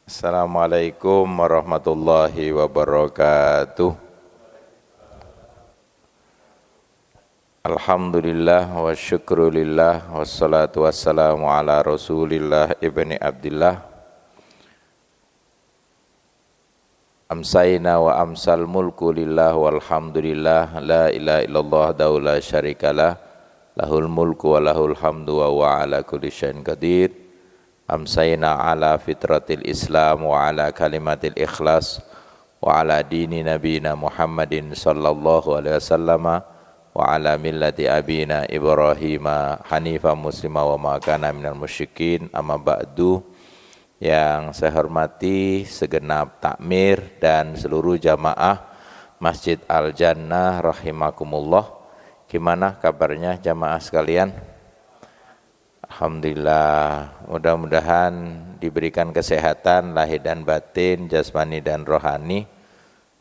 Assalamualaikum warahmatullahi wabarakatuh. Alhamdulillah wa syukrulillah wassalatu wassalamu ala rasulillah ibni abdillah. Amsayna wa amsal mulku lillah walhamdulillah la ilaha illallah daula syarikalah lahul mulku wa lahul hamdu wa huwa ala kulli syai'in qadir. Amsayna ala fitratil islam wa ala kalimatil ikhlas wa ala dini nabina Muhammadin sallallahu alaihi wasallam wa ala millati abina Ibrahim hanifan muslima wa ma kana minal musyrikin. Amma ba'du. Yang saya hormati segenap takmir dan seluruh jamaah Masjid Al Jannah rahimakumullah. Gimana kabarnya jamaah sekalian? Alhamdulillah, mudah-mudahan diberikan kesehatan lahir dan batin, jasmani dan rohani.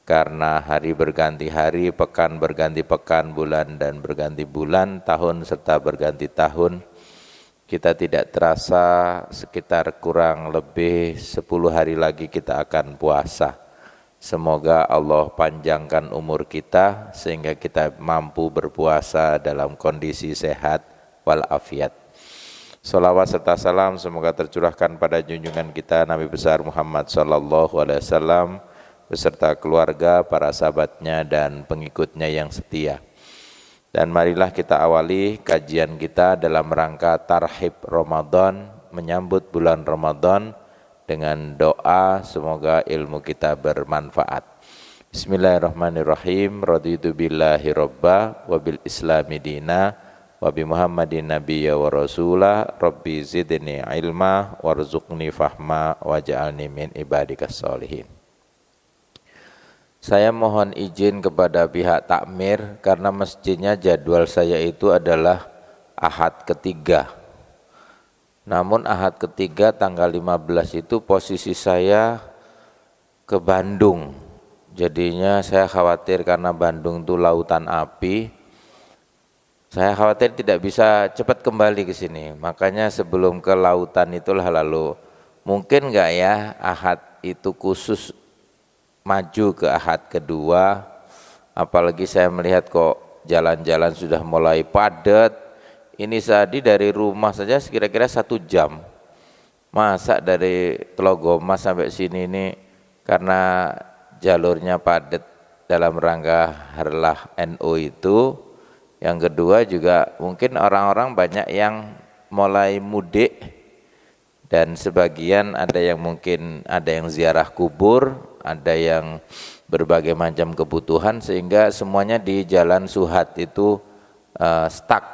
Karena hari berganti hari, pekan berganti pekan, bulan dan berganti bulan, tahun serta berganti tahun. Kita tidak terasa sekitar kurang lebih 10 hari lagi kita akan puasa. Semoga Allah panjangkan umur kita sehingga kita mampu berpuasa dalam kondisi sehat walafiat. Salawat serta salam semoga tercurahkan pada junjungan kita Nabi besar Muhammad sallallahu alaihi wasallam beserta keluarga, para sahabatnya dan pengikutnya yang setia. Dan marilah kita awali kajian kita dalam rangka tarhib Ramadan, menyambut bulan Ramadan dengan doa semoga ilmu kita bermanfaat. Bismillahirrahmanirrahim. Raditu billahi robba wa bil islami dina wa bi Muhammadin nabiyya wa rasulah. Rabbi zidni ilma warzuqni fahma waj'alni min ibadikas sholihin. Saya mohon izin kepada pihak takmir karena masjidnya jadwal saya itu adalah Ahad ketiga. Namun Ahad ketiga tanggal 15 itu posisi saya ke Bandung. Jadinya saya khawatir karena Bandung itu lautan api. Saya khawatir tidak bisa cepat kembali ke sini. Makanya sebelum ke lautan itulah lalu mungkin enggak ya Ahad itu khusus maju ke Ahad kedua, apalagi saya melihat kok jalan-jalan sudah mulai padat. Ini tadi dari rumah saja kira-kira 1 jam. Masa dari Telogomas sampai sini ini karena jalurnya padat dalam rangka Harlah NU itu. Yang kedua juga mungkin orang-orang banyak yang mulai mudik dan sebagian ada yang mungkin ada yang ziarah kubur, ada yang berbagai macam kebutuhan sehingga semuanya di Jalan Suhat itu stuck.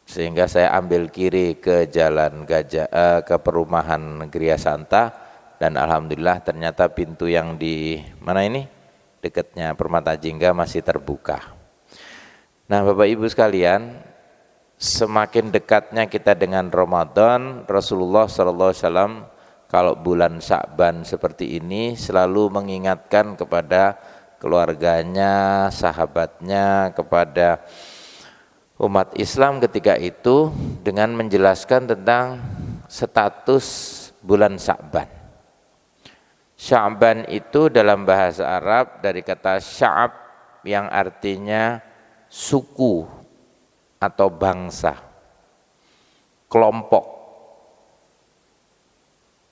Sehingga saya ambil kiri ke Jalan Gajah ke perumahan Gria Santa dan alhamdulillah ternyata pintu yang di mana ini dekatnya Permata Jingga masih terbuka. Nah, Bapak Ibu sekalian, semakin dekatnya kita dengan Ramadan, Rasulullah SAW kalau bulan Sya'ban seperti ini selalu mengingatkan kepada keluarganya, sahabatnya, kepada umat Islam ketika itu dengan menjelaskan tentang status bulan Sya'ban. Sya'ban itu dalam bahasa Arab dari kata sya'ab yang artinya suku atau bangsa, kelompok.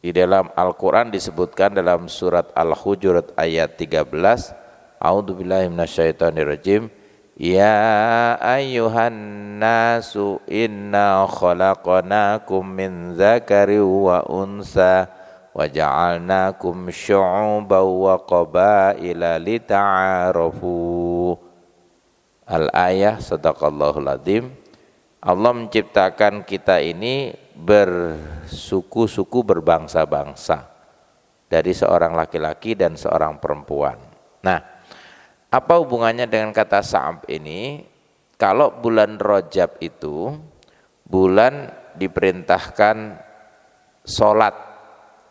Di dalam Al-Quran disebutkan dalam surat Al-Hujurat ayat 13, A'udzubillahi minasyaitonirrajim, Ya ayyuhan nasu inna khalaqnakum min dzakari wa unsa wa ja'alnakum syu'uban wa qabaila lita'arafu. Al-ayah, sadaqallahul adzim. Allah menciptakan kita ini bersuku-suku, berbangsa-bangsa dari seorang laki-laki dan seorang perempuan. Nah, apa hubungannya dengan kata Sa'ab ini? Kalau bulan Rajab itu bulan diperintahkan sholat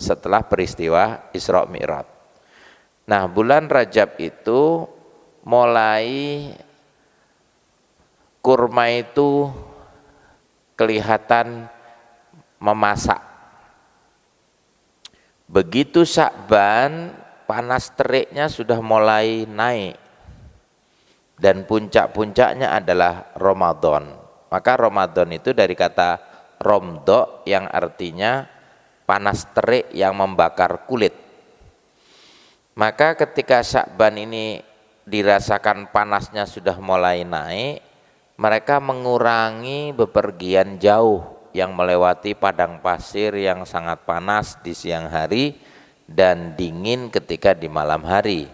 setelah peristiwa Isra Mi'raj. Nah, bulan Rajab itu mulai kurma itu kelihatan memasak. Begitu Sya'ban, panas teriknya sudah mulai naik. Dan puncak-puncaknya adalah Ramadan. Maka Ramadan itu dari kata romdo yang artinya panas terik yang membakar kulit. Maka ketika Sya'ban ini dirasakan panasnya sudah mulai naik, mereka mengurangi bepergian jauh yang melewati padang pasir yang sangat panas di siang hari dan dingin ketika di malam hari.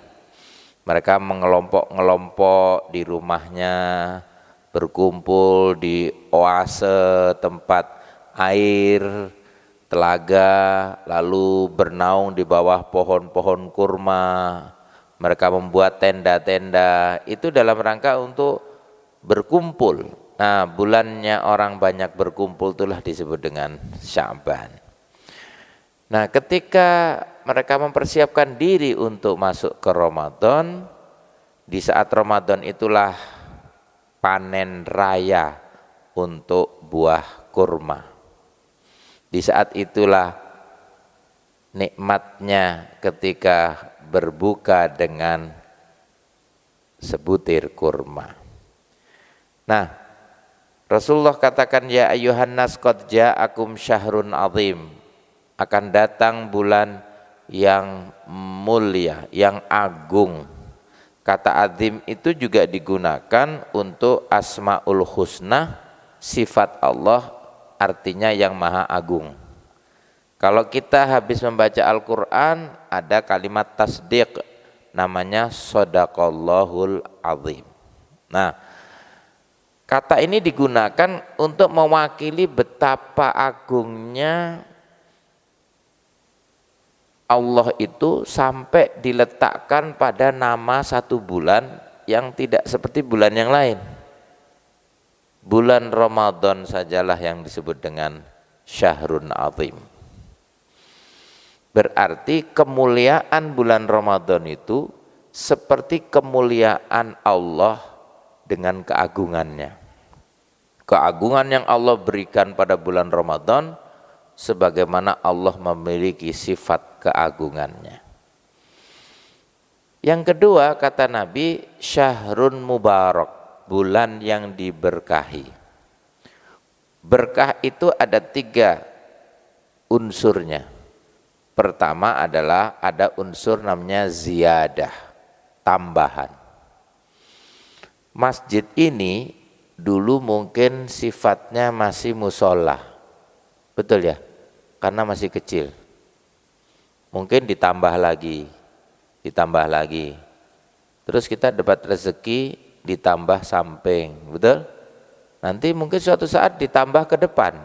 Mereka mengelompok-ngelompok di rumahnya, berkumpul di oase tempat air, telaga, lalu bernaung di bawah pohon-pohon kurma. Mereka membuat tenda-tenda, itu dalam rangka untuk berkumpul. Nah, bulannya orang banyak berkumpul itulah disebut dengan Sya'ban. Nah, ketika mereka mempersiapkan diri untuk masuk ke Ramadan, di saat Ramadan itulah panen raya untuk buah kurma. Di saat itulah nikmatnya ketika berbuka dengan sebutir kurma. Nah, Rasulullah katakan, ya ayyuhan nas qad ja'akum syahrun azim, akan datang bulan yang mulia, yang agung. Kata azim itu juga digunakan untuk asmaul husna, sifat Allah artinya yang maha agung. Kalau kita habis membaca Al-Quran ada kalimat tasdiq, namanya shadaqallahul azim. Nah, kata ini digunakan untuk mewakili betapa agungnya Allah itu sampai diletakkan pada nama satu bulan yang tidak seperti bulan yang lain. Bulan Ramadan sajalah yang disebut dengan syahrun azim. Berarti kemuliaan bulan Ramadan itu seperti kemuliaan Allah dengan keagungannya. Keagungan yang Allah berikan pada bulan Ramadan sebagaimana Allah memiliki sifat keagungannya. Yang kedua kata Nabi, syahrun mubarak, bulan yang diberkahi. Berkah itu ada 3 unsurnya. Pertama adalah ada unsur namanya ziyadah, tambahan. Masjid ini dulu mungkin sifatnya masih musola, betul ya? Karena masih kecil. Mungkin ditambah lagi. Terus kita dapat rezeki ditambah samping, betul? Nanti mungkin suatu saat ditambah ke depan.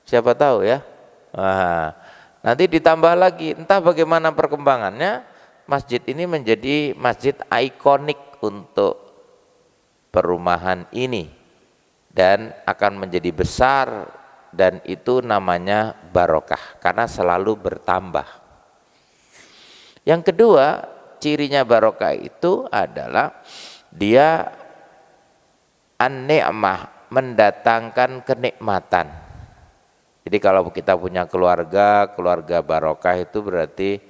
Siapa tahu ya? Nanti ditambah lagi, entah bagaimana perkembangannya, masjid ini menjadi masjid ikonik untuk perumahan ini dan akan menjadi besar, dan itu namanya barokah karena selalu bertambah. Yang kedua, cirinya barokah itu adalah dia an-ni'mah, mendatangkan kenikmatan. Jadi kalau kita punya keluarga barokah itu berarti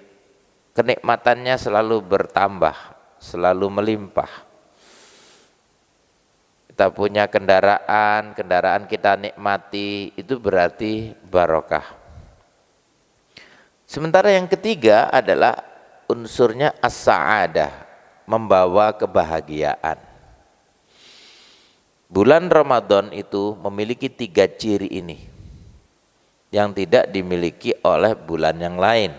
kenikmatannya selalu bertambah, selalu melimpah. Kita punya kendaraan kita nikmati, itu berarti barokah. Sementara yang ketiga adalah unsurnya as-sa'adah, membawa kebahagiaan. Bulan Ramadan itu memiliki 3 ciri ini yang tidak dimiliki oleh bulan yang lain.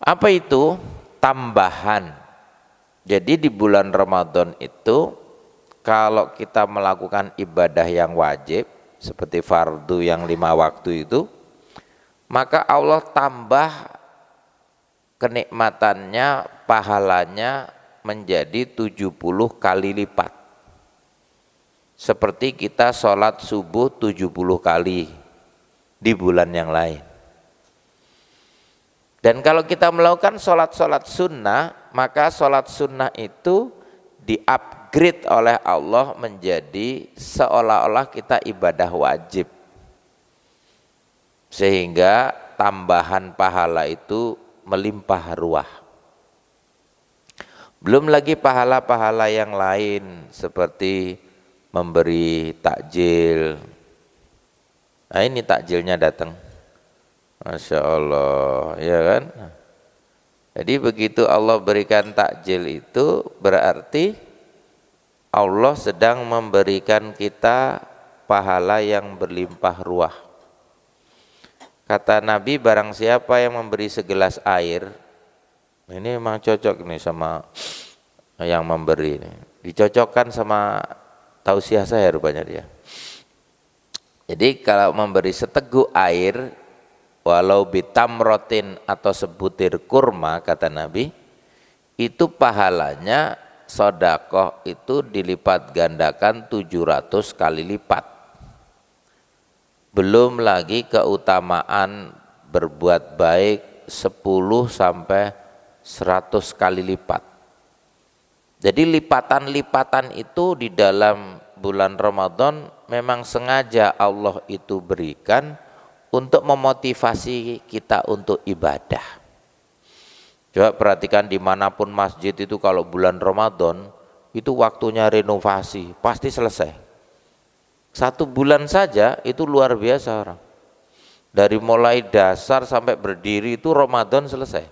Apa itu? Tambahan. Jadi di bulan Ramadan itu kalau kita melakukan ibadah yang wajib seperti fardu yang 5 waktu itu, maka Allah tambah kenikmatannya, pahalanya menjadi 70 kali lipat. Seperti kita sholat subuh 70 kali di bulan yang lain. Dan kalau kita melakukan sholat-sholat sunnah, maka sholat sunnah itu di-upgrade oleh Allah menjadi seolah-olah kita ibadah wajib. Sehingga tambahan pahala itu melimpah ruah. Belum lagi pahala-pahala yang lain seperti memberi takjil. Nah ini takjilnya datang. Masya Allah, ya kan? Jadi begitu Allah berikan takjil itu berarti Allah sedang memberikan kita pahala yang berlimpah ruah. Kata Nabi, barang siapa yang memberi segelas air, ini memang cocok nih sama yang memberi ini. Dicocokkan sama tausiah saya rupanya dia. Jadi kalau memberi seteguk air, walau bitamrotin atau sebutir kurma, kata Nabi, itu pahalanya sedekah itu dilipat gandakan 700 kali lipat. Belum lagi keutamaan berbuat baik 10 sampai 100 kali lipat. Jadi lipatan-lipatan itu di dalam bulan Ramadan memang sengaja Allah itu berikan untuk memotivasi kita untuk ibadah. Coba perhatikan dimanapun masjid itu kalau bulan Ramadan itu waktunya renovasi, pasti selesai. 1 bulan saja itu luar biasa orang. Dari mulai dasar sampai berdiri itu Ramadan selesai.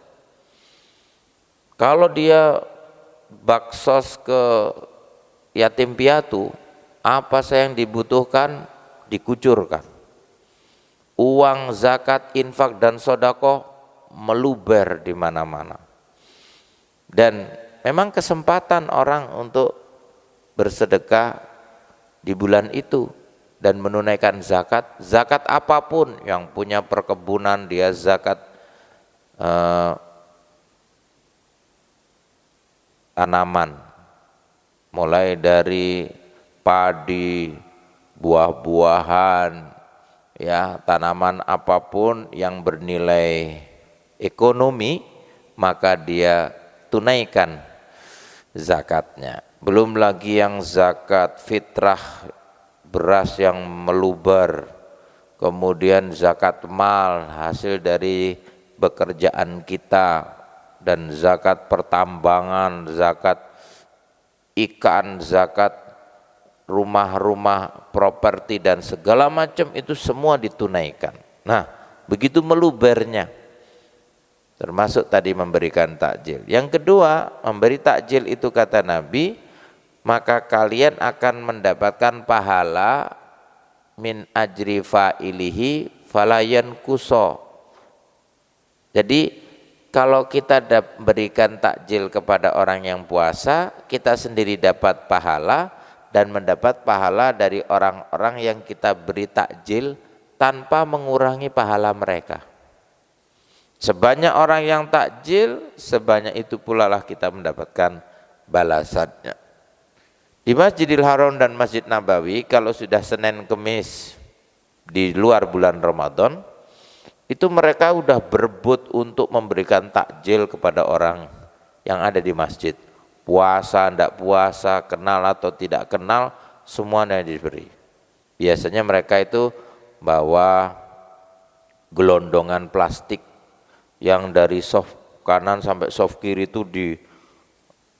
Kalau dia baksos ke yatim piatu, apa saja yang dibutuhkan dikucurkan. Uang zakat, infak dan sedekah meluber di mana-mana. Dan memang kesempatan orang untuk bersedekah di bulan itu dan menunaikan zakat apapun, yang punya perkebunan dia zakat tanaman, mulai dari padi, buah-buahan, ya tanaman apapun yang bernilai ekonomi, maka dia tunaikan zakatnya. Belum lagi yang zakat fitrah beras yang meluber, kemudian zakat mal hasil dari pekerjaan kita, dan zakat pertambangan, zakat ikan, zakat rumah-rumah, properti dan segala macam itu semua ditunaikan. Nah, begitu melubernya, termasuk tadi memberikan takjil. Yang kedua, memberi takjil itu kata Nabi, maka kalian akan mendapatkan pahala min ajri fa'ilihi falayan kuso. Jadi kalau kita berikan takjil kepada orang yang puasa, kita sendiri dapat pahala dan mendapat pahala dari orang-orang yang kita beri takjil tanpa mengurangi pahala mereka. Sebanyak orang yang takjil, sebanyak itu pula lah kita mendapatkan balasannya. Di Masjidil Haram dan Masjid Nabawi, kalau sudah Senin Kemis di luar bulan Ramadan, itu mereka udah berebut untuk memberikan takjil kepada orang yang ada di masjid. Puasa, tidak puasa, kenal atau tidak kenal, semuanya diberi. Biasanya mereka itu bawa gelondongan plastik yang dari soft kanan sampai soft kiri itu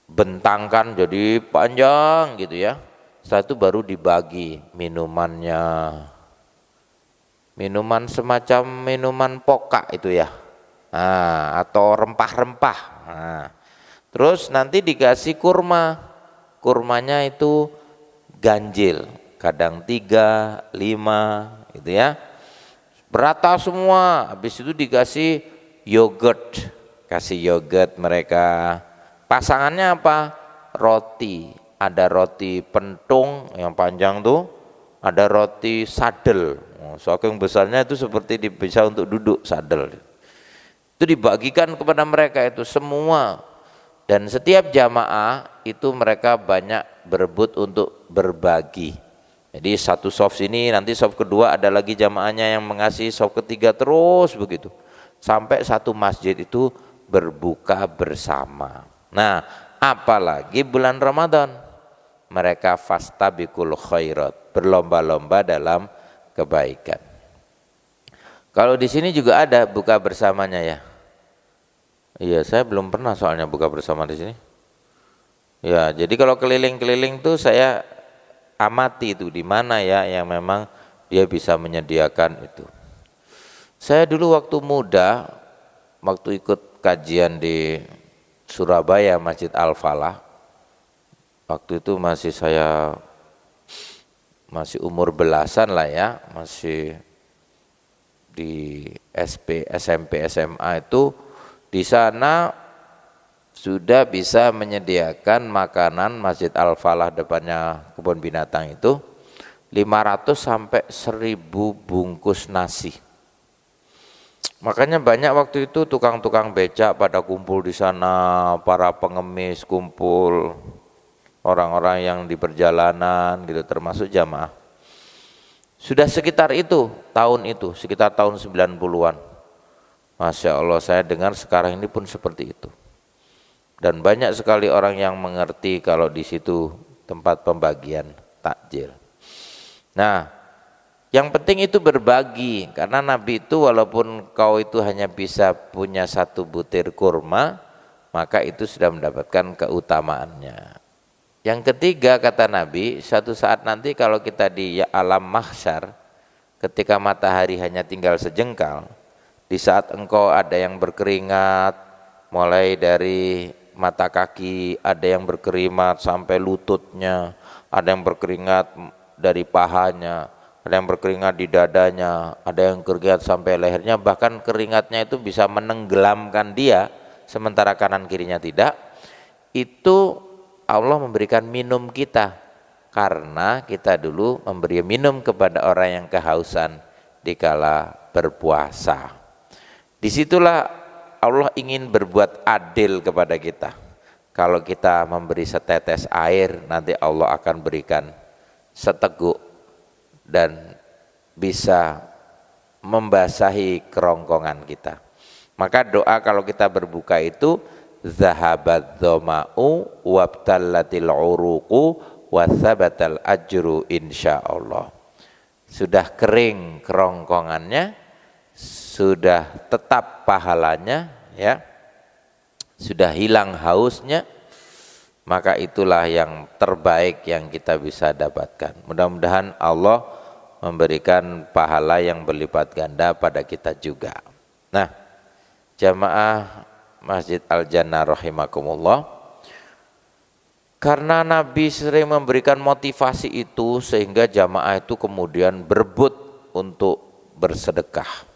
dibentangkan jadi panjang gitu ya. Setelah itu baru dibagi minumannya. Minuman semacam minuman pokak itu ya, atau rempah-rempah. Terus nanti dikasih kurma, kurmanya itu ganjil, kadang 3, 5 gitu ya, berata semua. Habis itu dikasih yogurt, kasih yogurt mereka. Pasangannya apa? Roti, ada roti pentung yang panjang tuh, ada roti sadel. Saking besarnya itu seperti bisa untuk duduk sadel. Itu dibagikan kepada mereka itu semua. Dan setiap jamaah itu mereka banyak berebut untuk berbagi. Jadi satu soft ini, nanti soft kedua ada lagi jamaahnya yang mengasihi soft ketiga, terus begitu. Sampai satu masjid itu berbuka bersama. Nah, apalagi bulan Ramadan. Mereka fastabiqul khairat, berlomba-lomba dalam kebaikan. Kalau di sini juga ada buka bersamanya ya. Iya, saya belum pernah soalnya buka bersama di sini. Ya, jadi kalau keliling-keliling tuh saya amati itu di mana ya yang memang dia bisa menyediakan itu. Saya dulu waktu muda, waktu ikut kajian di Surabaya Masjid Al-Falah, waktu itu masih umur belasan lah ya, masih di SP, SMP, SMA itu di sana sudah bisa menyediakan makanan Masjid Al-Falah depannya kebun binatang itu 500 sampai 1000 bungkus nasi. Makanya banyak waktu itu tukang-tukang becak pada kumpul di sana, para pengemis kumpul, orang-orang yang di perjalanan gitu termasuk jamaah. Sudah sekitar itu, sekitar tahun 90-an. Masya Allah, saya dengar sekarang ini pun seperti itu. Dan banyak sekali orang yang mengerti kalau di situ tempat pembagian takjil. Nah, yang penting itu berbagi, karena Nabi itu walaupun kau itu hanya bisa punya 1 butir kurma, maka itu sudah mendapatkan keutamaannya. Yang ketiga kata Nabi, suatu saat nanti kalau kita di alam mahsyar, ketika matahari hanya tinggal sejengkal, di saat engkau ada yang berkeringat, mulai dari mata kaki, ada yang berkeringat sampai lututnya, ada yang berkeringat dari pahanya, ada yang berkeringat di dadanya, ada yang berkeringat sampai lehernya, bahkan keringatnya itu bisa menenggelamkan dia, sementara kanan kirinya tidak. Itu Allah memberikan minum kita, karena kita dulu memberi minum kepada orang yang kehausan dikala berpuasa. Disitulah Allah ingin berbuat adil kepada kita. Kalau kita memberi setetes air, nanti Allah akan berikan seteguk dan bisa membasahi kerongkongan kita. Maka doa kalau kita berbuka itu zahabat dhama'u wabtallatil uruqu wa thabatal ajru insyaallah. Sudah kering kerongkongannya, sudah tetap pahalanya ya, sudah hilang hausnya, maka itulah yang terbaik yang kita bisa dapatkan. Mudah-mudahan Allah memberikan pahala yang berlipat ganda pada kita juga. Nah, jamaah Masjid Al-Jannah rahimakumullah, karena Nabi sering memberikan motivasi itu sehingga jamaah itu kemudian berebut untuk bersedekah.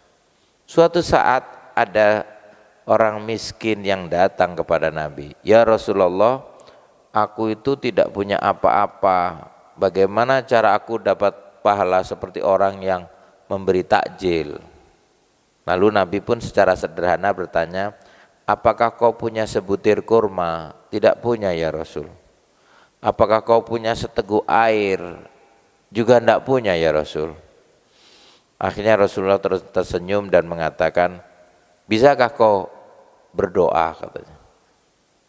Suatu saat ada orang miskin yang datang kepada Nabi, "Ya Rasulullah, aku itu tidak punya apa-apa. Bagaimana cara aku dapat pahala seperti orang yang memberi takjil?" Lalu Nabi pun secara sederhana bertanya, "Apakah kau punya sebutir kurma?" "Tidak punya ya Rasul." "Apakah kau punya seteguk air?" "Juga tidak punya ya Rasul." Akhirnya Rasulullah tersenyum dan mengatakan, "Bisakah kau berdoa?" katanya.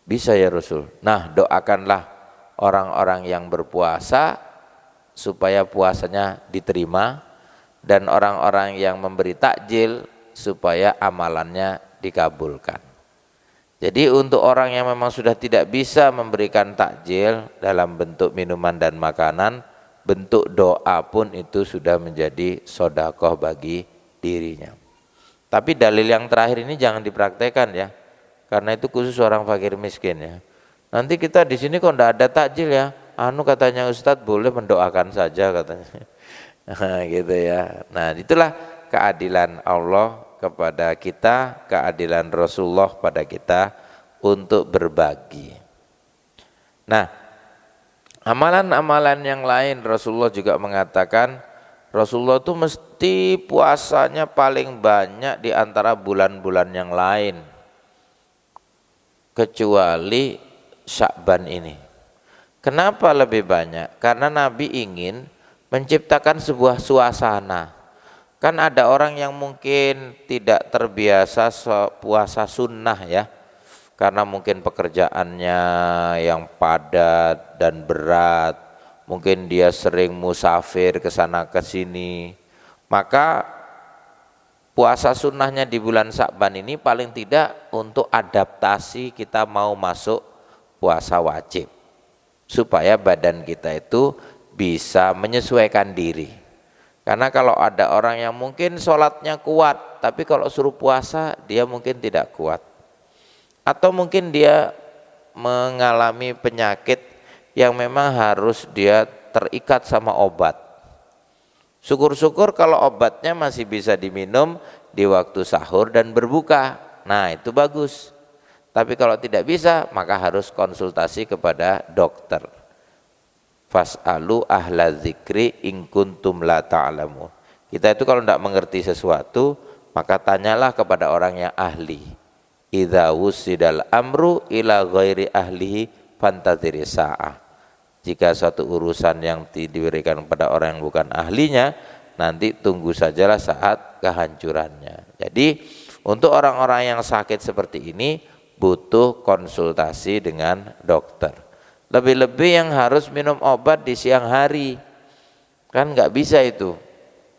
"Bisa ya Rasul." "Nah, doakanlah orang-orang yang berpuasa supaya puasanya diterima, dan orang-orang yang memberi takjil supaya amalannya dikabulkan." Jadi untuk orang yang memang sudah tidak bisa memberikan takjil dalam bentuk minuman dan makanan, bentuk doa pun itu sudah menjadi sedekah bagi dirinya. Tapi dalil yang terakhir ini jangan dipraktekkan ya, karena itu khusus orang fakir miskin ya. Nanti kita di sini kok enggak ada takjil ya, katanya Ustadz boleh mendoakan saja katanya. Gitu ya. Nah, itulah keadilan Allah kepada kita, keadilan Rasulullah pada kita untuk berbagi. Nah, amalan-amalan yang lain Rasulullah juga mengatakan, Rasulullah itu mesti puasanya paling banyak di antara bulan-bulan yang lain, kecuali Sya'ban ini. Kenapa lebih banyak? Karena Nabi ingin menciptakan sebuah suasana. Kan ada orang yang mungkin tidak terbiasa puasa sunnah ya, karena mungkin pekerjaannya yang padat dan berat, mungkin dia sering musafir ke sana ke sini, maka puasa sunnahnya di bulan Sya'ban ini paling tidak untuk adaptasi kita mau masuk puasa wajib, supaya badan kita itu bisa menyesuaikan diri. Karena kalau ada orang yang mungkin sholatnya kuat, tapi kalau suruh puasa dia mungkin tidak kuat, atau mungkin dia mengalami penyakit yang memang harus dia terikat sama obat. Syukur-syukur kalau obatnya masih bisa diminum di waktu sahur dan berbuka. Nah, itu bagus. Tapi kalau tidak bisa, maka harus konsultasi kepada dokter. Fas'alu ahla dzikri in kuntum la ta'lamun. Kita itu kalau tidak mengerti sesuatu, maka tanyalah kepada orang yang ahli. Idza wusidal amru ila ghairi ahlihi fantaziri sa'ah. Jika suatu urusan yang diberikan kepada orang yang bukan ahlinya, nanti tunggu sajalah saat kehancurannya. Jadi untuk orang-orang yang sakit seperti ini butuh konsultasi dengan dokter. Lebih-lebih yang harus minum obat di siang hari, kan nggak bisa itu.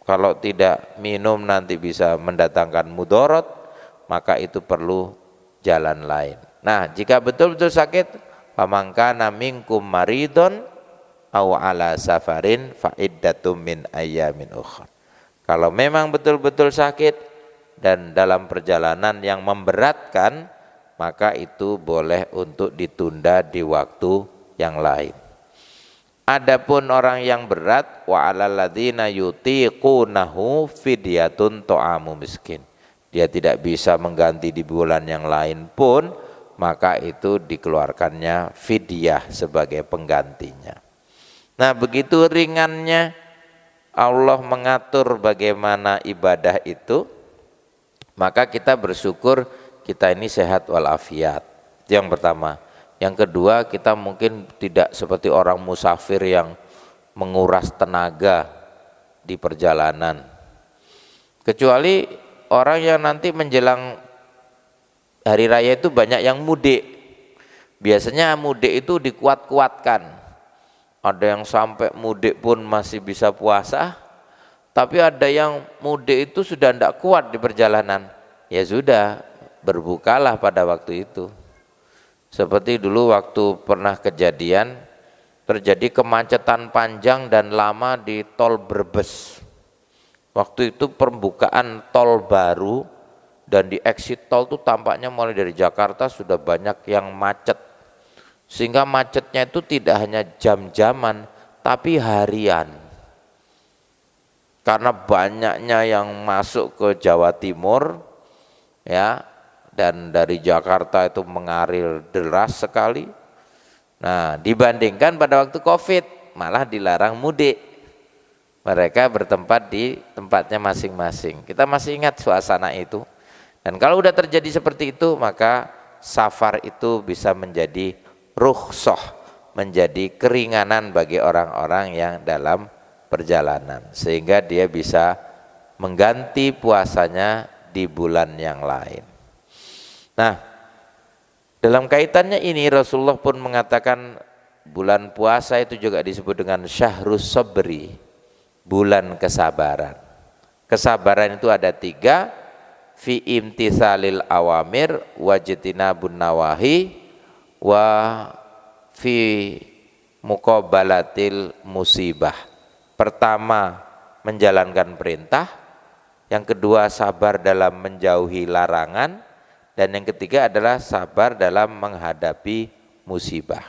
Kalau tidak minum nanti bisa mendatangkan mudorot, maka itu perlu jalan lain. Nah, jika betul-betul sakit, famangkana minkum maridon aw ala safarin fa iddatum min ayyamin ukhra. Kalau memang betul-betul sakit dan dalam perjalanan yang memberatkan, maka itu boleh untuk ditunda di waktu yang lain. Adapun orang yang berat, wa alal ladzina yutiqunahu fidyatun ta'amu miskin. Dia tidak bisa mengganti di bulan yang lain pun, maka itu dikeluarkannya fidyah sebagai penggantinya. Nah, begitu ringannya Allah mengatur bagaimana ibadah itu, maka kita bersyukur kita ini sehat walafiat. Itu yang pertama. Yang kedua, kita mungkin tidak seperti orang musafir yang menguras tenaga di perjalanan. Kecuali orang yang nanti menjelang hari raya itu banyak yang mudik. Biasanya mudik itu dikuat-kuatkan. Ada yang sampai mudik pun masih bisa puasa, tapi ada yang mudik itu sudah tidak kuat di perjalanan. Ya sudah, berbukalah pada waktu itu. Seperti dulu waktu pernah kejadian, terjadi kemacetan panjang dan lama di tol Brebes. Waktu itu pembukaan tol baru, dan di exit tol itu tampaknya mulai dari Jakarta sudah banyak yang macet, sehingga macetnya itu tidak hanya jam-jaman tapi harian, karena banyaknya yang masuk ke Jawa Timur ya, dan dari Jakarta itu mengalir deras sekali. Nah, dibandingkan pada waktu Covid malah dilarang mudik, mereka bertempat di tempatnya masing-masing. Kita masih ingat suasana itu. Dan kalau udah terjadi seperti itu, maka safar itu bisa menjadi rukhsah, menjadi keringanan bagi orang-orang yang dalam perjalanan, sehingga dia bisa mengganti puasanya di bulan yang lain. Nah, dalam kaitannya ini Rasulullah pun mengatakan bulan puasa itu juga disebut dengan syahrus sabri, bulan kesabaran. Kesabaran itu ada 3, fi imtithalil awamir wajtinabun nawahi wa fi muqabalatil musibah. Pertama, menjalankan perintah. Yang kedua, sabar dalam menjauhi larangan. Dan yang ketiga adalah sabar dalam menghadapi musibah.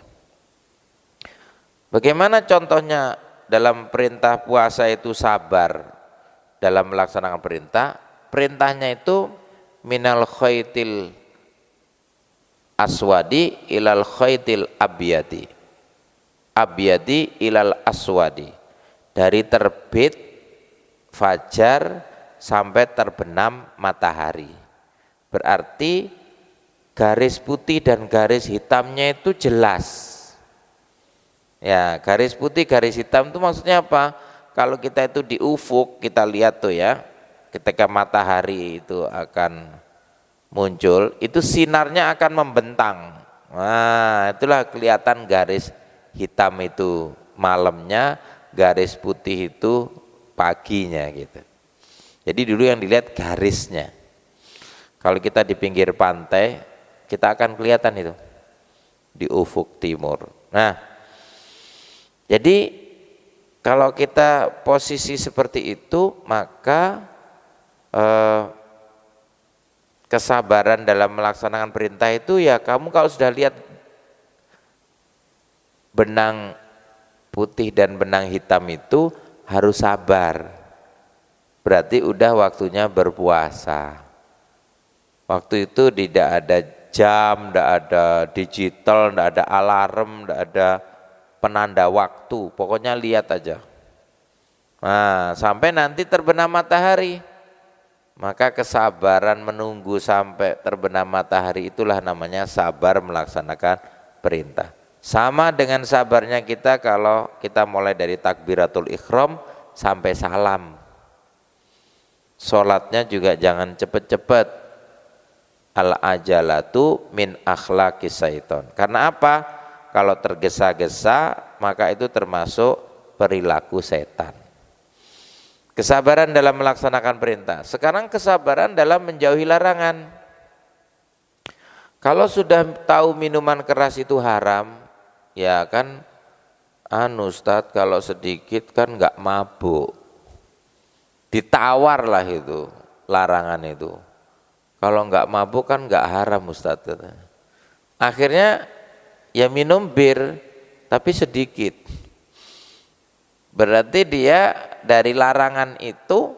Bagaimana contohnya dalam perintah puasa itu sabar dalam melaksanakan perintah? Perintahnya itu minal khaitil aswadi ilal khaitil abyadi, abyadi ilal aswadi, dari terbit fajar sampai terbenam matahari. Berarti garis putih dan garis hitamnya itu jelas. Ya, garis putih garis hitam itu maksudnya apa? Kalau kita itu di ufuk, kita lihat tuh ya, ketika matahari itu akan muncul, itu sinarnya akan membentang. Nah, itulah kelihatan garis hitam itu malamnya, garis putih itu paginya gitu. Jadi dulu yang dilihat garisnya. Kalau kita di pinggir pantai, kita akan kelihatan itu di ufuk timur. Nah, jadi kalau kita posisi seperti itu, maka kesabaran dalam melaksanakan perintah itu ya kamu kalau sudah lihat benang putih dan benang hitam itu harus sabar. Berarti udah waktunya berpuasa. Waktu itu tidak ada jam, tidak ada digital, tidak ada alarm, tidak ada penanda waktu. Pokoknya lihat aja. Nah, sampai nanti terbenam matahari. Maka kesabaran menunggu sampai terbenam matahari itulah namanya sabar melaksanakan perintah. Sama dengan sabarnya kita kalau kita mulai dari takbiratul ihram sampai salam. Sholatnya juga jangan cepet-cepet. Al-ajalatu min akhlaqis syaiton. Karena apa? Kalau tergesa-gesa maka itu termasuk perilaku setan. Kesabaran dalam melaksanakan perintah. Sekarang kesabaran dalam menjauhi larangan. Kalau sudah tahu minuman keras itu haram, ya kan Ustadz kalau sedikit kan nggak mabuk. Ditawar lah itu larangan itu. Kalau nggak mabuk kan nggak haram Ustadz. Akhirnya ya minum bir tapi sedikit. Berarti dia dari larangan itu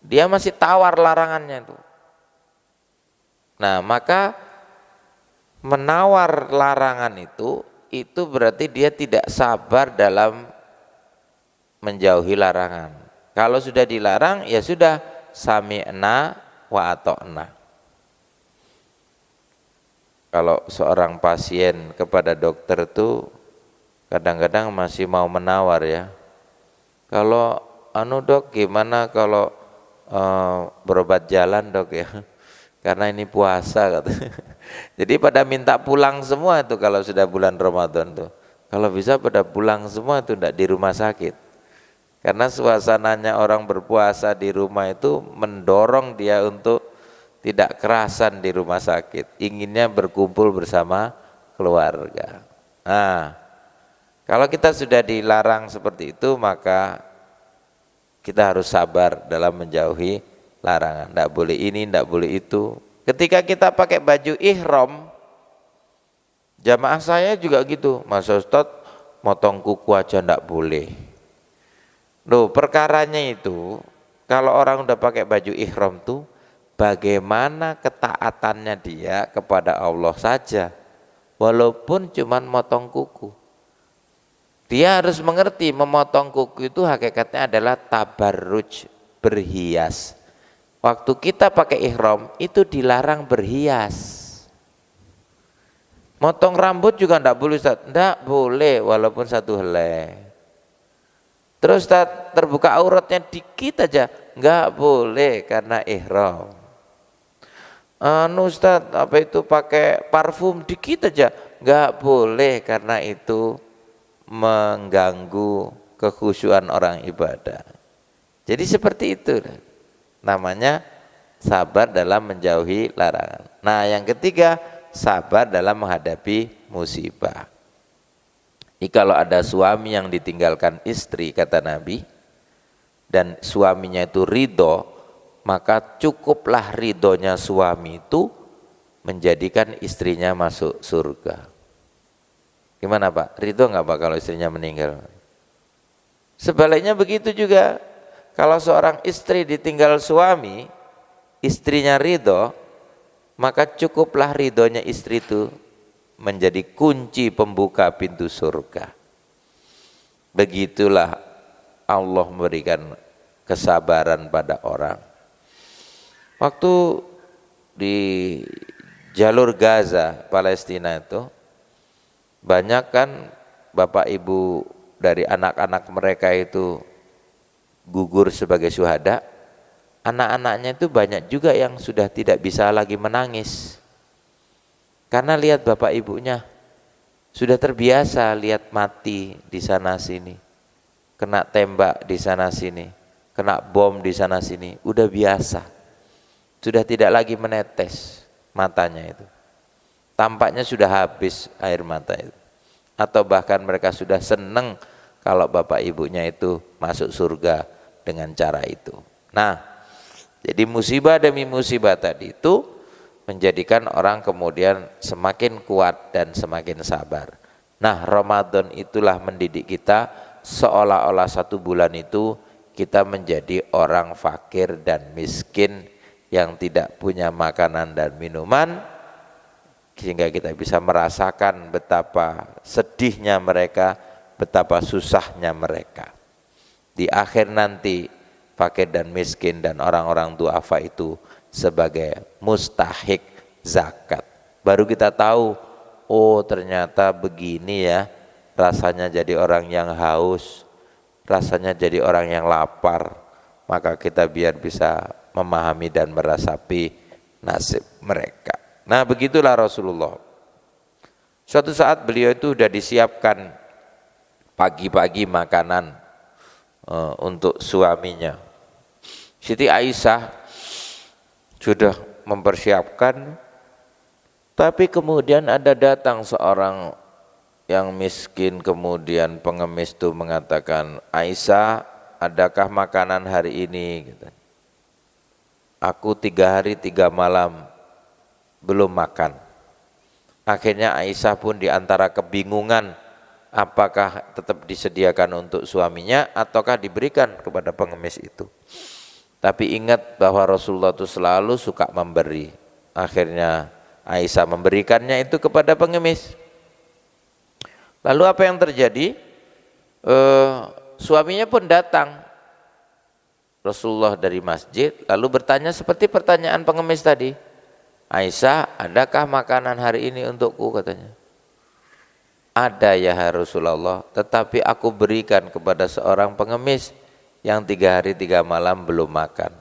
dia masih tawar larangannya itu. Nah, maka menawar larangan itu berarti dia tidak sabar dalam menjauhi larangan. Kalau sudah dilarang ya sudah sami'na wa ata'na. Kalau seorang pasien kepada dokter itu kadang-kadang masih mau menawar ya. Kalau dok gimana kalau berobat jalan dok ya, karena ini puasa katanya. Jadi pada minta pulang semua itu kalau sudah bulan Ramadan tuh. Kalau bisa pada pulang semua itu tidak di rumah sakit. Karena suasananya orang berpuasa di rumah itu mendorong dia untuk tidak kerasan di rumah sakit. Inginnya berkumpul bersama keluarga. Nah, kalau kita sudah dilarang seperti itu maka kita harus sabar dalam menjauhi larangan. Tidak boleh ini, tidak boleh itu. Ketika kita pakai baju ihram, jamaah saya juga gitu. Mas Ustadz motong kuku aja tidak boleh. Loh, perkaranya itu kalau orang udah pakai baju ihram tuh bagaimana ketaatannya dia kepada Allah saja. Walaupun cuman motong kuku. Dia harus mengerti memotong kuku itu hakikatnya adalah tabarruj, berhias. Waktu kita pakai ihram itu dilarang berhias. Motong rambut juga enggak boleh Ustaz. Enggak boleh walaupun satu helai. Terus Ustaz, terbuka auratnya dikit aja, enggak boleh karena ihram. Ustaz, apa itu pakai parfum dikit aja, enggak boleh karena itu mengganggu kekhusyuan orang ibadah. Jadi seperti itu namanya sabar dalam menjauhi larangan. Nah, yang ketiga, sabar dalam menghadapi musibah. Jadi kalau ada suami yang ditinggalkan istri kata Nabi dan suaminya itu ridho, maka cukuplah ridhonya suami itu menjadikan istrinya masuk surga. Gimana Pak? Ridho nggak Pak kalau istrinya meninggal? Sebaliknya begitu juga. Kalau seorang istri ditinggal suami, istrinya ridho, maka cukuplah ridhonya istri itu menjadi kunci pembuka pintu surga. Begitulah Allah memberikan kesabaran pada orang. Waktu di jalur Gaza, Palestina itu, banyak kan bapak ibu dari anak-anak mereka itu gugur sebagai syuhada. Anak-anaknya itu banyak juga yang sudah tidak bisa lagi menangis. Karena lihat bapak ibunya sudah terbiasa lihat mati di sana sini, kena tembak di sana sini, kena bom di sana sini, udah biasa. Sudah tidak lagi menetes matanya itu. Tampaknya sudah habis air mata itu. Atau bahkan mereka sudah senang kalau bapak ibunya itu masuk surga dengan cara itu. Nah, jadi musibah demi musibah tadi itu menjadikan orang kemudian semakin kuat dan semakin sabar. Nah, Ramadan itulah mendidik kita seolah-olah 1 bulan itu kita menjadi orang fakir dan miskin yang tidak punya makanan dan minuman, sehingga kita bisa merasakan betapa sedihnya mereka, betapa susahnya mereka. Di akhir nanti fakir dan miskin dan orang-orang duafa itu sebagai mustahik zakat. Baru kita tahu, oh ternyata begini ya rasanya jadi orang yang haus, rasanya jadi orang yang lapar. Maka kita biar bisa memahami dan merasapi nasib mereka. Nah, begitulah Rasulullah. Suatu saat beliau itu sudah disiapkan pagi-pagi makanan untuk suaminya. Siti Aisyah sudah mempersiapkan, tapi kemudian ada datang seorang yang miskin, kemudian pengemis itu mengatakan, Aisyah, adakah makanan hari ini? Aku 3 hari 3 malam belum makan. Akhirnya Aisyah pun diantara kebingungan, apakah tetap disediakan untuk suaminya ataukah diberikan kepada pengemis itu. Tapi ingat bahwa Rasulullah itu selalu suka memberi. Akhirnya Aisyah memberikannya itu kepada pengemis. Lalu apa yang terjadi? Suaminya pun datang. Rasulullah dari masjid lalu bertanya seperti pertanyaan pengemis tadi. Aisyah, adakah makanan hari ini untukku, katanya. Ada ya Rasulullah, tetapi aku berikan kepada seorang pengemis yang 3 hari 3 malam belum makan.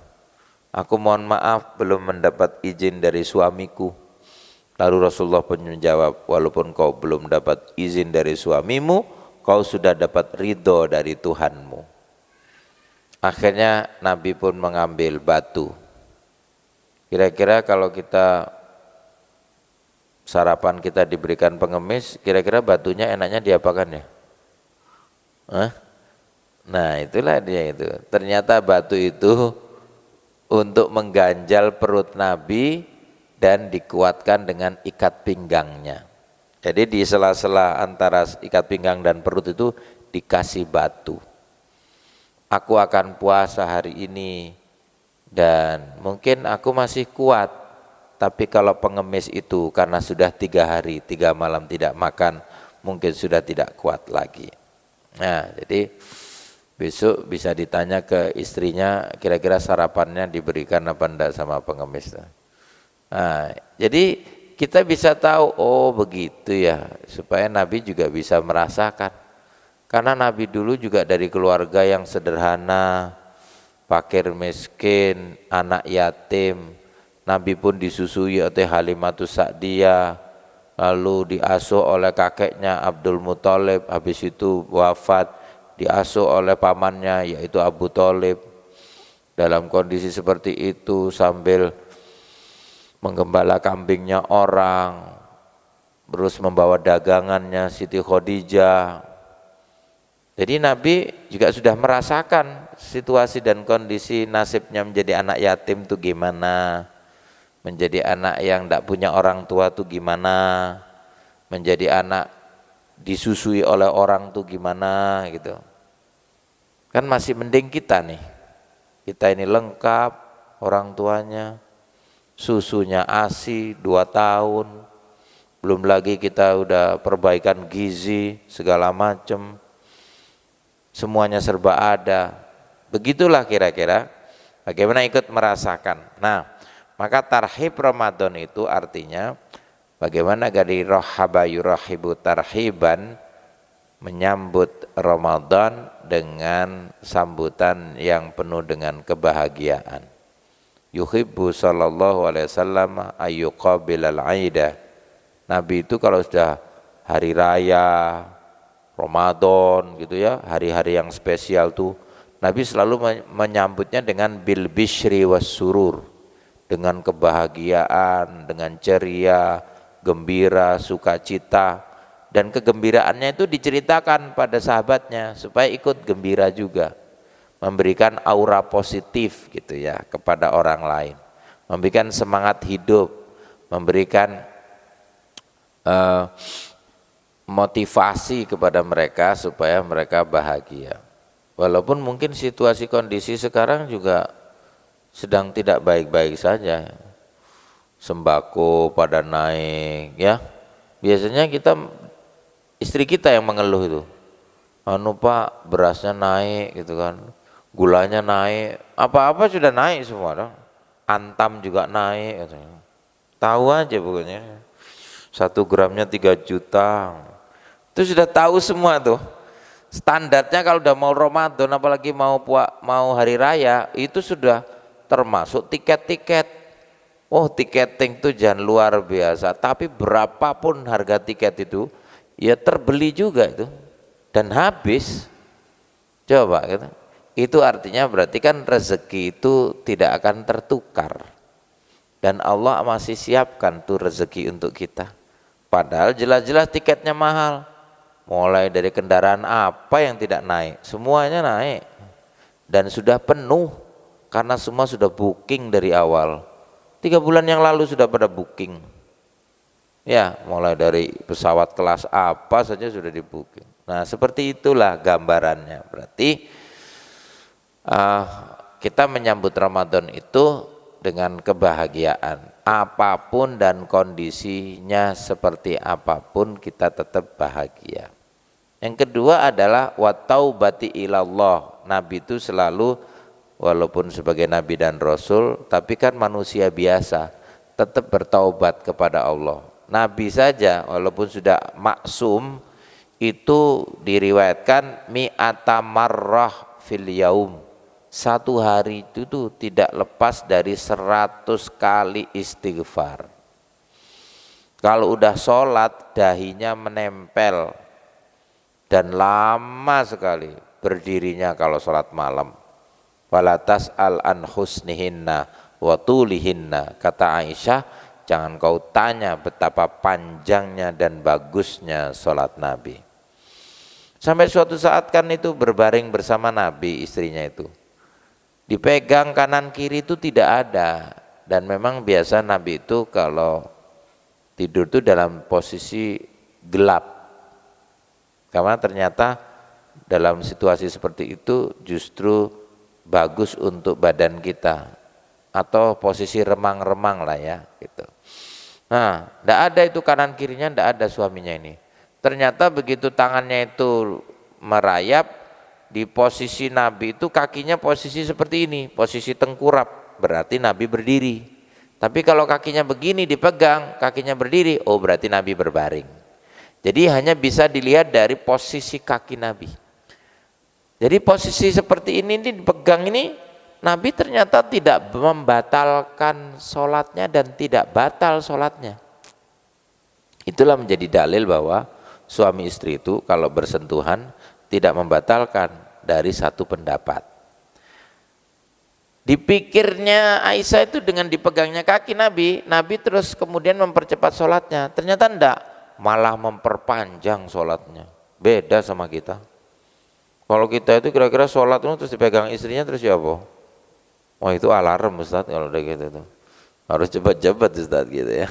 Aku mohon maaf belum mendapat izin dari suamiku. Lalu Rasulullah pun menjawab, walaupun kau belum dapat izin dari suamimu, kau sudah dapat ridho dari Tuhanmu. Akhirnya Nabi pun mengambil batu. Kira-kira kalau kita sarapan kita diberikan pengemis, kira-kira batunya enaknya diapakan ya? Nah itulah dia itu. Ternyata batu itu untuk mengganjal perut Nabi dan dikuatkan dengan ikat pinggangnya. Jadi di sela-sela antara ikat pinggang dan perut itu dikasih batu. Aku akan puasa hari ini dan mungkin aku masih kuat, tapi kalau pengemis itu karena sudah 3 hari 3 malam tidak makan, mungkin sudah tidak kuat lagi. Nah jadi besok bisa ditanya ke istrinya, kira-kira sarapannya diberikan apa enggak sama pengemis. Nah jadi kita bisa tahu, oh begitu ya, supaya Nabi juga bisa merasakan. Karena Nabi dulu juga dari keluarga yang sederhana, fakir miskin, anak yatim. Nabi pun disusui oleh Halimatus Sa'diyah, lalu diasuh oleh kakeknya Abdul Muthalib, habis itu wafat, diasuh oleh pamannya yaitu Abu Thalib. Dalam kondisi seperti itu sambil menggembala kambingnya orang, terus membawa dagangannya Siti Khadijah. Jadi Nabi juga sudah merasakan situasi dan kondisi nasibnya menjadi anak yatim itu gimana, menjadi anak yang tidak punya orang tua itu gimana, menjadi anak disusui oleh orang itu gimana gitu. Kan masih mending kita nih, kita ini lengkap orang tuanya, susunya ASI 2 tahun, belum lagi kita udah perbaikan gizi segala macam. Semuanya serba ada. Begitulah kira-kira bagaimana ikut merasakan. Nah, maka tarhib Ramadan itu artinya bagaimana dari rohaba yurahibu tarhiban, menyambut Ramadan dengan sambutan yang penuh dengan kebahagiaan. Yuhibbu sallallahu alaihi wasallam ayyuqabilal aida. Nabi itu kalau sudah hari raya Ramadan gitu ya, hari-hari yang spesial tuh Nabi selalu menyambutnya dengan bil bishri was surur, dengan kebahagiaan, dengan ceria, gembira, sukacita, dan kegembiraannya itu diceritakan pada sahabatnya supaya ikut gembira juga, memberikan aura positif gitu ya kepada orang lain, memberikan semangat hidup, memberikan motivasi kepada mereka supaya mereka bahagia. Walaupun mungkin situasi kondisi sekarang juga sedang tidak baik-baik saja, sembako pada naik ya. Biasanya istri kita yang mengeluh itu, anu Pak, berasnya naik gitu kan, gulanya naik, apa-apa sudah naik semua dong. Antam juga naik katanya. Tahu aja pokoknya 1 gramnya 3 juta, itu sudah tahu semua tuh. Standarnya kalau udah mau Ramadan apalagi mau hari raya itu sudah termasuk tiket-tiket. Oh, tiketing itu jangan luar biasa, tapi berapapun harga tiket itu ya terbeli juga itu dan habis. Coba gitu. Itu artinya berarti kan rezeki itu tidak akan tertukar. Dan Allah masih siapkan tuh rezeki untuk kita. Padahal jelas-jelas tiketnya mahal. Mulai dari kendaraan apa yang tidak naik, semuanya naik dan sudah penuh karena semua sudah booking dari awal. 3 bulan yang lalu sudah pada booking ya, mulai dari pesawat kelas apa saja sudah di booking. Nah seperti itulah gambarannya. Berarti kita menyambut Ramadan itu dengan kebahagiaan, apapun dan kondisinya seperti apapun kita tetap bahagia. Yang kedua adalah wattaubati ilallah. Nabi itu selalu, walaupun sebagai nabi dan rasul, tapi kan manusia biasa, tetap bertaubat kepada Allah. Nabi saja walaupun sudah maksum itu diriwayatkan mi'ata marrah fil yaum. 1 hari itu tuh tidak lepas dari 100 kali istighfar. Kalau udah sholat dahinya menempel dan lama sekali berdirinya kalau sholat malam. Walatas al an husnihinna wa tulihinna, kata Aisyah, jangan kau tanya betapa panjangnya dan bagusnya sholat Nabi. Sampai suatu saat kan itu berbaring bersama Nabi, istrinya itu dipegang kanan kiri itu tidak ada. Dan memang biasa Nabi itu kalau tidur itu dalam posisi gelap. Karena ternyata dalam situasi seperti itu justru bagus untuk badan kita, atau posisi remang-remang lah ya gitu. Nah, tidak ada itu kanan kirinya, tidak ada suaminya ini. Ternyata begitu tangannya itu merayap di posisi Nabi itu, kakinya posisi seperti ini, posisi tengkurap, berarti Nabi berdiri. Tapi kalau kakinya begini dipegang, kakinya berdiri, oh berarti Nabi berbaring. Jadi hanya bisa dilihat dari posisi kaki Nabi. Jadi posisi seperti ini dipegang ini, Nabi ternyata tidak membatalkan sholatnya dan tidak batal sholatnya. Itulah menjadi dalil bahwa suami istri itu kalau bersentuhan tidak membatalkan dari satu pendapat. Dipikirnya Aisyah itu dengan dipegangnya kaki Nabi, Nabi terus kemudian mempercepat sholatnya. Ternyata enggak, malah memperpanjang sholatnya. Beda sama kita. Kalau kita itu kira-kira sholat itu terus dipegang istrinya terus ya apa? Oh itu alarm Ustaz kalau udah gitu tuh. Harus cepat-cepat Ustaz gitu ya.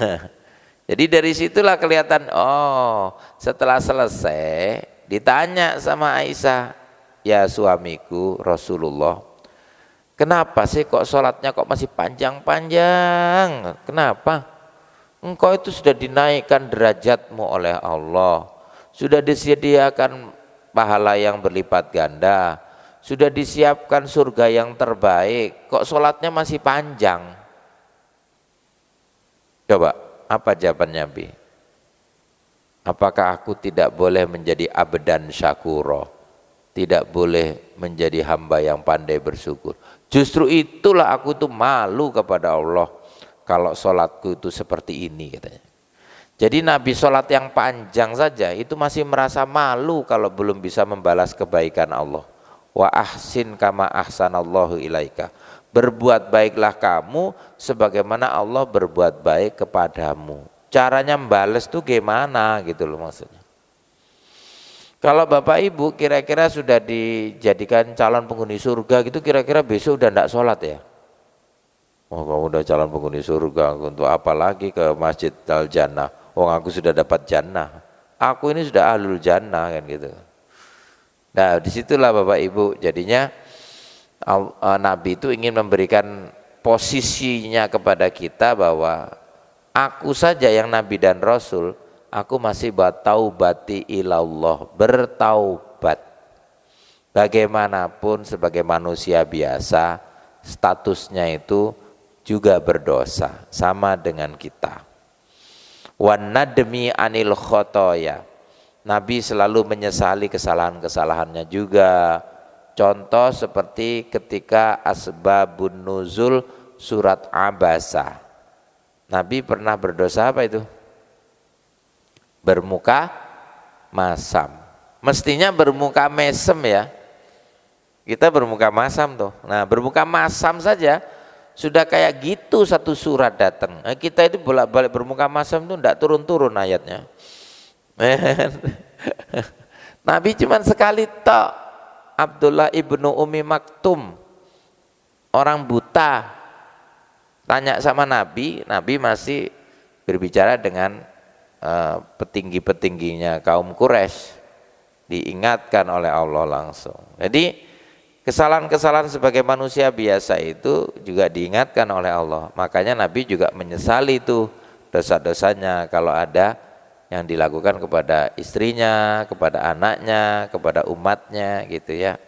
Jadi dari situlah kelihatan, oh setelah selesai ditanya sama Aisyah, ya suamiku Rasulullah, kenapa sih kok sholatnya kok masih panjang-panjang? Kenapa? Engkau itu sudah dinaikkan derajatmu oleh Allah, sudah disediakan pahala yang berlipat ganda, sudah disiapkan surga yang terbaik, kok sholatnya masih panjang? Coba, apa jawaban Nabi? Apakah aku tidak boleh menjadi abdan syakuro? Tidak boleh menjadi hamba yang pandai bersyukur? Justru itulah aku tuh malu kepada Allah kalau sholatku itu seperti ini katanya. Jadi Nabi sholat yang panjang saja itu masih merasa malu kalau belum bisa membalas kebaikan Allah. wa ahsin kama ahsanallahu ilaika. Berbuat baiklah kamu sebagaimana Allah berbuat baik kepadamu. Caranya membales tuh gimana gitu loh maksudnya. Kalau Bapak Ibu kira-kira sudah dijadikan calon penghuni surga gitu, kira-kira besok udah enggak sholat ya? Oh, kamu udah calon penghuni surga, untuk apa lagi ke Masjid Al Jannah? Oh, aku sudah dapat jannah. Aku ini sudah ahlul jannah kan gitu. Nah, disitulah Bapak Ibu, jadinya Nabi itu ingin memberikan posisinya kepada kita bahwa aku saja yang Nabi dan Rasul, aku masih bataubati ilallah, bertaubat. Bagaimanapun sebagai manusia biasa, statusnya itu juga berdosa, sama dengan kita. Wan nadmi anil khotoya. Nabi selalu menyesali kesalahan-kesalahannya juga. Contoh seperti ketika asbabun nuzul surat Abasa. Nabi pernah berdosa apa itu? Bermuka masam. Mestinya bermuka mesem ya. Kita bermuka masam tuh. Nah, bermuka masam saja sudah kayak gitu satu surat datang. Nah, kita itu bolak-balik bermuka masam tuh enggak turun-turun ayatnya. Nabi cuman sekali tok. Abdullah ibnu Umi Maktum, orang buta, tanya sama Nabi, Nabi masih berbicara dengan petinggi-petingginya kaum Quraisy, diingatkan oleh Allah langsung. Jadi kesalahan-kesalahan sebagai manusia biasa itu juga diingatkan oleh Allah. Makanya Nabi juga menyesali itu dosa-dosanya kalau ada yang dilakukan kepada istrinya, kepada anaknya, kepada umatnya gitu ya.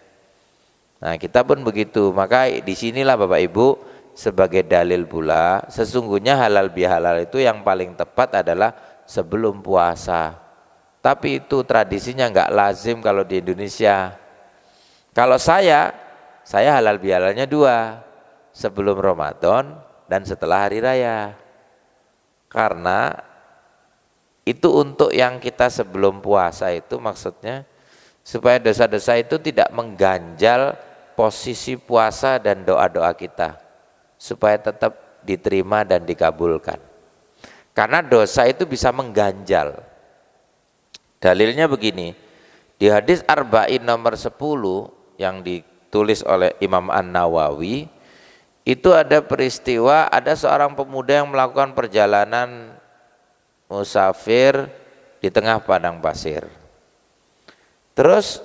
Nah, kita pun begitu. Maka disinilah Bapak Ibu sebagai dalil pula, sesungguhnya halal bihalal itu yang paling tepat adalah sebelum puasa. Tapi itu tradisinya enggak lazim kalau di Indonesia. Kalau saya halal bihalalnya 2, sebelum Ramadan dan setelah hari raya. Karena itu untuk yang kita sebelum puasa itu maksudnya supaya dosa-dosa itu tidak mengganjal posisi puasa dan doa-doa kita, supaya tetap diterima dan dikabulkan. Karena dosa itu bisa mengganjal. Dalilnya begini, di hadis Arba'in nomor 10 yang ditulis oleh Imam An-Nawawi, itu ada peristiwa, ada seorang pemuda yang melakukan perjalanan musafir di tengah padang pasir. Terus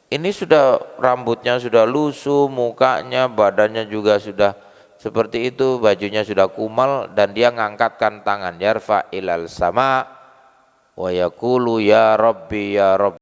ini sudah rambutnya sudah lusuh, mukanya, badannya juga sudah seperti itu, bajunya sudah kumal, dan dia ngangkatkan tangan, yarfa ilal sama wa yaqulu ya rabbi ya rabbi.